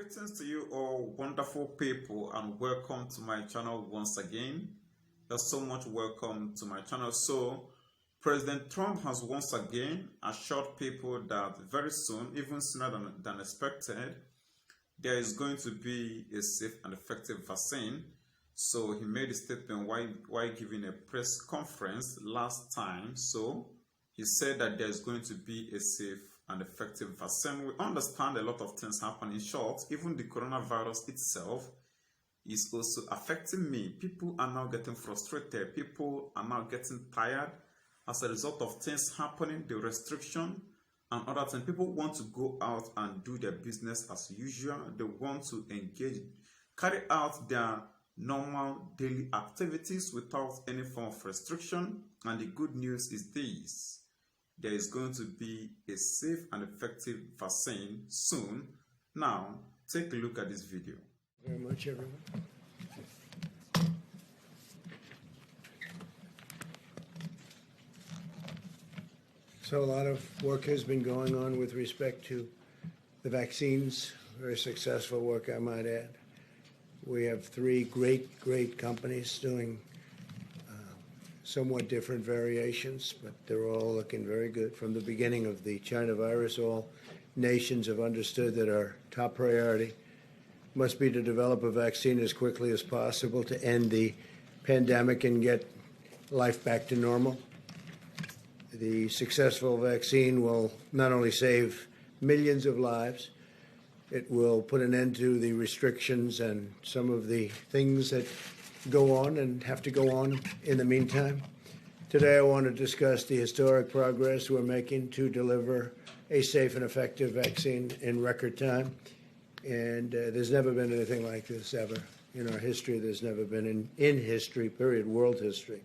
Greetings to you all wonderful people, and welcome to my channel once again. You're so much welcome to my channel. So President Trump has once again assured people that very soon, even sooner than expected, there is going to be a safe and effective vaccine. So he made a statement while giving a press conference last time. So he said that there is going to be a safe and effective vaccine. We understand a lot of things happen. In short, even the coronavirus itself is also affecting me. People are now getting frustrated. People are now getting tired as a result of things happening, the restriction and other things. People want to go out and do their business as usual. They want to engage, carry out their normal daily activities without any form of restriction. And the good news is this: there is going to be a safe and effective vaccine soon. Now, take a look at this video. Very much, everyone. So a lot of work has been going on with respect to the vaccines. Very successful work, I might add. We have three great companies doing somewhat different variations, but they're all looking very good. From the beginning of the China virus, all nations have understood that our top priority must be to develop a vaccine as quickly as possible to end the pandemic and get life back to normal. The successful vaccine will not only save millions of lives, it will put an end to the restrictions and some of the things that go on and have to go on in the meantime. Today I want to discuss the historic progress we're making to deliver a safe and effective vaccine in record time. And there's never been anything like this ever in our history. There's never been in history, period, world history.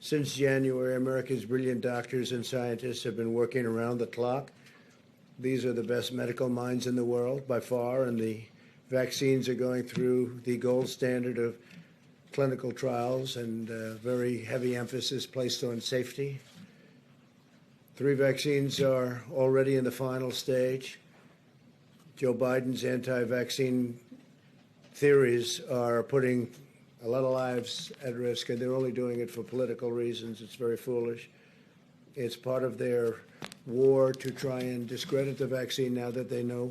Since January, America's brilliant doctors and scientists have been working around the clock. These are the best medical minds in the world by far, and the vaccines are going through the gold standard of clinical trials and very heavy emphasis placed on safety. 3 vaccines are already in the final stage. Joe Biden's anti-vaccine theories are putting a lot of lives at risk, and they're only doing it for political reasons. It's very foolish. It's part of their war to try and discredit the vaccine now that they know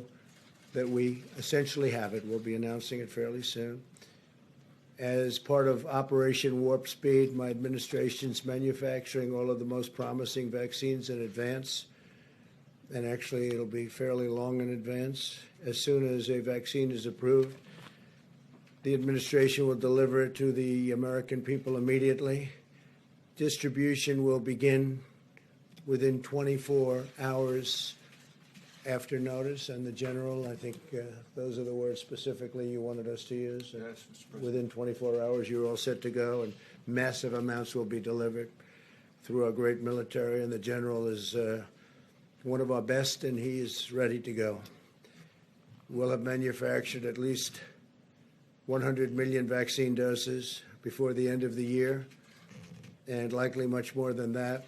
that we essentially have it. We'll be announcing it fairly soon. As part of Operation Warp Speed, my administration's manufacturing all of the most promising vaccines in advance. And actually, it'll be fairly long in advance. As soon as a vaccine is approved, the administration will deliver it to the American people immediately. Distribution will begin within 24 hours after notice, and the general, I think those are the words specifically you wanted us to use. Yes, Mr. President. Within 24 hours, you're all set to go, and massive amounts will be delivered through our great military, and the general is one of our best, and he is ready to go. We'll have manufactured at least 100 million vaccine doses before the end of the year, and likely much more than that.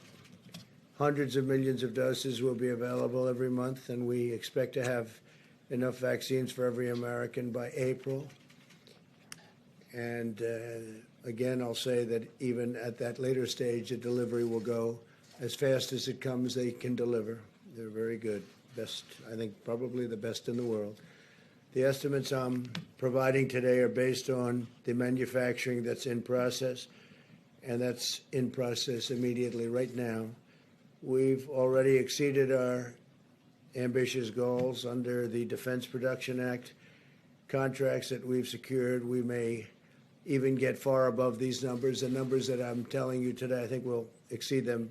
Hundreds of millions of doses will be available every month, and we expect to have enough vaccines for every American by April. And again, I'll say that even at that later stage, the delivery will go as fast as it comes. They can deliver. They're very good. Best, I think, probably the best in the world. The estimates I'm providing today are based on the manufacturing that's in process, and that's in process immediately right now. We've already exceeded our ambitious goals under the Defense Production Act contracts that we've secured. We may even get far above these numbers. The numbers that I'm telling you today, I think we'll exceed them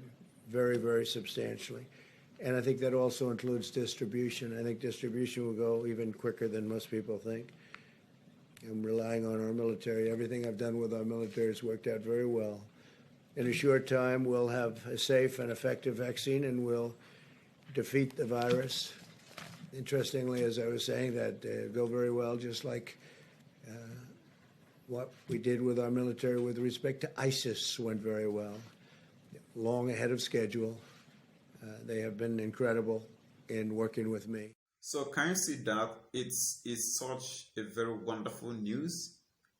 very, very substantially. And I think that also includes distribution. I think distribution will go even quicker than most people think. I'm relying on our military. Everything I've done with our military has worked out very well. In a short time, we'll have a safe and effective vaccine, and we'll defeat the virus. Interestingly, as I was saying, that go very well, just like what we did with our military with respect to ISIS went very well, long ahead of schedule. They have been incredible in working with me. So can you see that it's such a very wonderful news?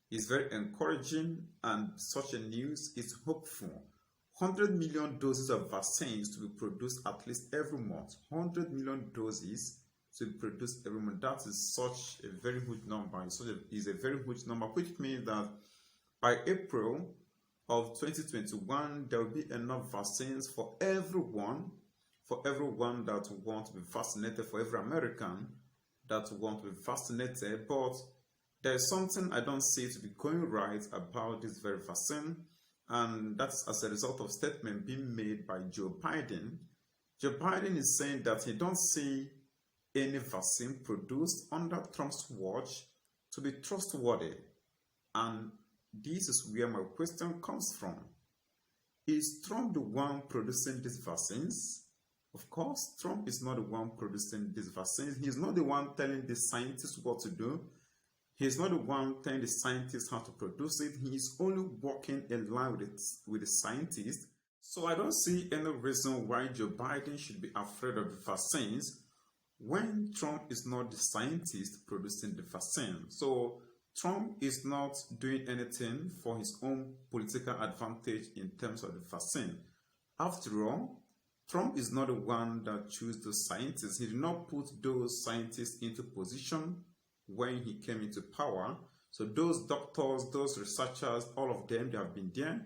It's very encouraging, and such a news is hopeful. 100 million doses of vaccines to be produced at least every month. 100 million doses to be produced every month. That is such a very huge number. It's a very huge number, which means that by April of 2021, there will be enough vaccines for everyone that want to be vaccinated, for every American that want to be vaccinated. But there is something I don't see to be going right about this very vaccine, and that's as a result of statement being made by Joe Biden. Joe Biden is saying that he don't see any vaccine produced under Trump's watch to be trustworthy. And this is where my question comes from. Is Trump the one producing these vaccines? Of course, Trump is not the one producing these vaccines. He's not the one telling the scientists what to do. He's not the one telling the scientists how to produce it. He is only working in line with the scientists. So I don't see any reason why Joe Biden should be afraid of the vaccines when Trump is not the scientist producing the vaccine. So Trump is not doing anything for his own political advantage in terms of the vaccine. After all, Trump is not the one that chose those scientists. He did not put those scientists into position when he came into power. So those doctors, those researchers, all of them, they have been there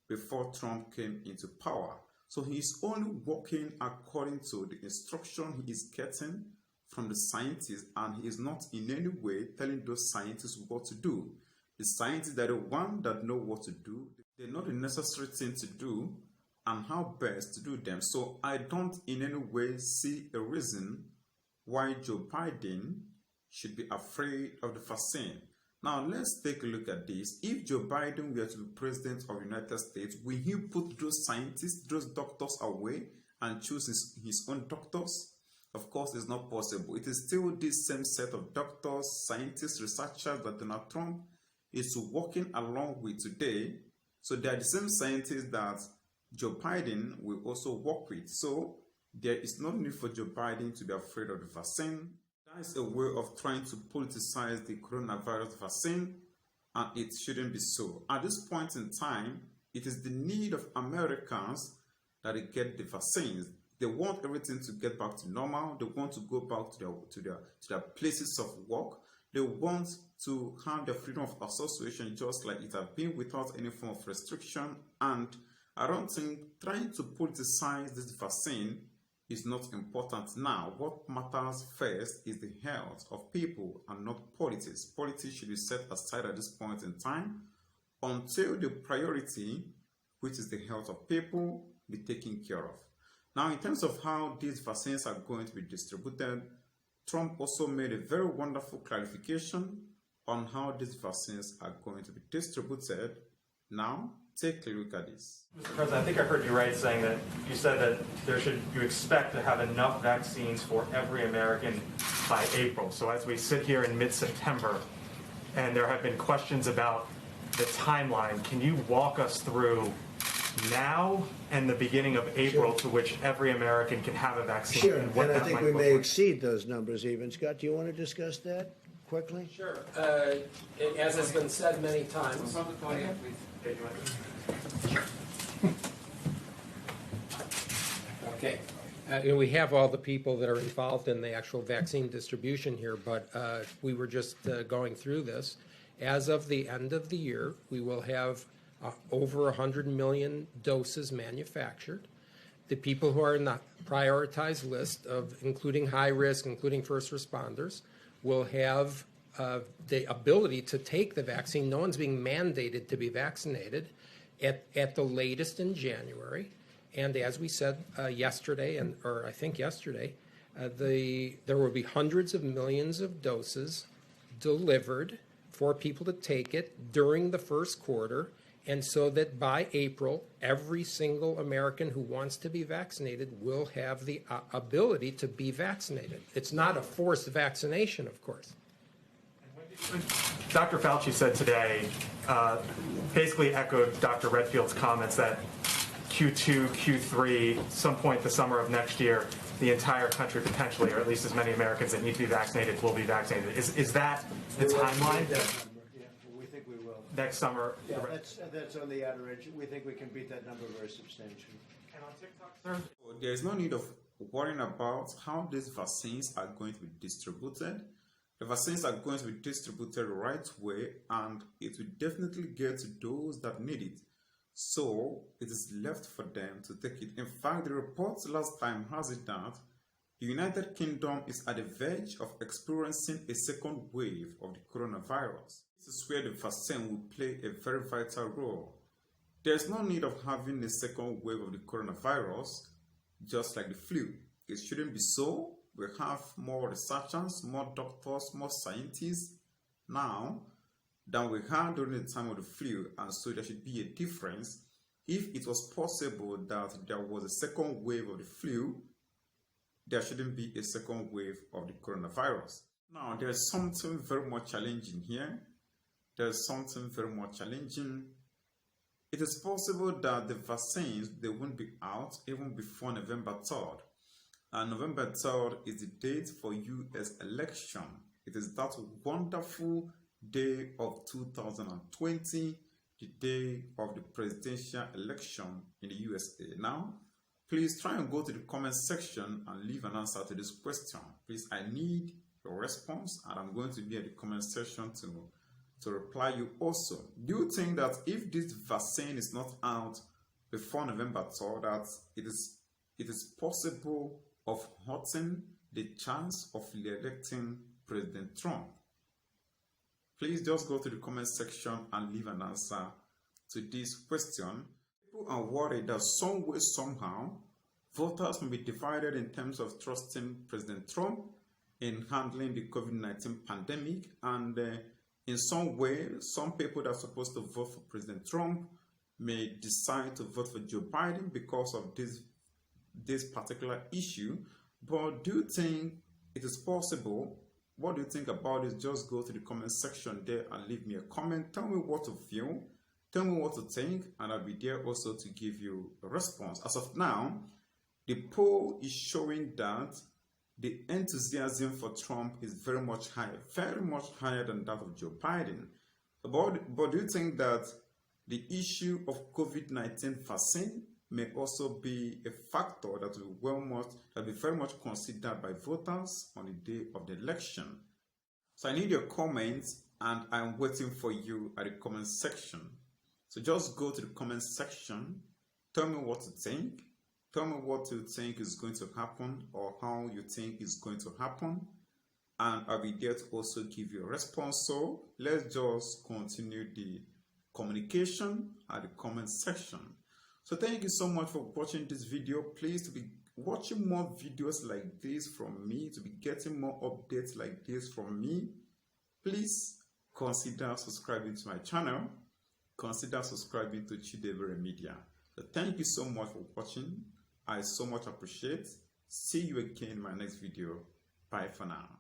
before Trump came into power. So he's only working according to the instruction he is getting from the scientists, and he is not in any way telling those scientists what to do. The scientists are the ones that know what to do. They know the necessary thing to do and how best to do them. So I don't in any way see a reason why Joe Biden should be afraid of the vaccine. Now let's take a look at this. If Joe Biden were to be president of the United States, will he put those scientists, those doctors away and choose his own doctors? Of course, it's not possible. It is still this same set of doctors, scientists, researchers that Donald Trump is working along with today. So they are the same scientists that Joe Biden will also work with. So there is no need for Joe Biden to be afraid of the vaccine. That is a way of trying to politicize the coronavirus vaccine, and it shouldn't be so. At this point in time, it is the need of Americans that they get the vaccines. They want everything to get back to normal. They want to go back to their places of work. They want to have their freedom of association just like it has been, without any form of restriction. And I don't think trying to politicize this vaccine is not important now. What matters first is the health of people and not politics. Politics should be set aside at this point in time until the priority, which is the health of people, be taken care of. Now, in terms of how these vaccines are going to be distributed, Trump also made a very wonderful clarification on how these vaccines are going to be distributed. Now, take a look at this. Mr. President, I think I heard you right saying that you said that you expect to have enough vaccines for every American by April. So as we sit here in mid-September, and there have been questions about the timeline, can you walk us through now and the beginning of April to which every American can have a vaccine? Sure, and I think we may exceed those numbers even. Scott, do you want to discuss that quickly? Sure. As has been said many times. Okay. We have all the people that are involved in the actual vaccine distribution here, but we were just going through this. As of the end of the year, we will have over 100 million doses manufactured. The people who are in the prioritized list of including high risk, including first responders, will have the ability to take the vaccine. No one's being mandated to be vaccinated at the latest in January. And as we said yesterday, or I think yesterday, there will be hundreds of millions of doses delivered for people to take it during the first quarter, and so that by April, every single American who wants to be vaccinated will have the ability to be vaccinated. It's not a forced vaccination, of course. Dr. Fauci said today, basically echoed Dr. Redfield's comments that Q2, Q3, some point the summer of next year, the entire country potentially, or at least as many Americans that need to be vaccinated will be vaccinated. Is that the timeline? Yeah, we think we will. Next summer? Yeah, that's on the outer edge. We think we can beat that number very substantially. And on TikTok, sir? There is no need of worrying about how these vaccines are going to be distributed. The vaccines are going to be distributed the right way, and it will definitely get to those that need it. So it is left for them to take it. In fact, the report last time has it that the United Kingdom is at the verge of experiencing a second wave of the coronavirus. This is where the vaccine will play a very vital role. There is no need of having a second wave of the coronavirus, just like the flu. It shouldn't be so. We have more researchers, more doctors, more scientists now than we had during the time of the flu, and so there should be a difference. If it was possible that there was a second wave of the flu, there shouldn't be a second wave of the coronavirus. Now, there's something very much challenging here. There's something very much challenging. It is possible that the vaccines, they won't be out even before November 3rd. And November 3rd is the date for US election. It is that wonderful day of 2020, the day of the presidential election in the USA. Now, please try and go to the comment section and leave an answer to this question. Please, I need your response, and I'm going to be at the comment section to reply you also. Do you think that if this vaccine is not out before November 3rd, that it is possible of hurting the chance of electing President Trump? Please just go to the comment section and leave an answer to this question. People are worried that some way, somehow, voters may be divided in terms of trusting President Trump in handling the COVID-19 pandemic, and in some way, some people that are supposed to vote for President Trump may decide to vote for Joe Biden because of this particular issue. But do you think it is possible? What do you think about this? Just go to the comment section there and leave me a comment. Tell me what you feel. Tell me what you think, and I'll be there also to give you a response. As of now, the poll is showing that the enthusiasm for Trump is very much higher than that of Joe Biden. But do you think that the issue of COVID-19 vaccine may also be a factor that will be very much considered by voters on the day of the election? So I need your comments, and I'm waiting for you at the comment section. So just go to the comment section, tell me what you think. Tell me what you think is going to happen, or how you think is going to happen, and I'll be there to also give you a response. So let's just continue the communication at the comment section. So thank you so much for watching this video. Please, to be watching more videos like this from me, to be getting more updates like this from me, please consider subscribing to my channel. Consider subscribing to Chidebere Media. So thank you so much for watching. I so much appreciate. See you again in my next video. Bye for now.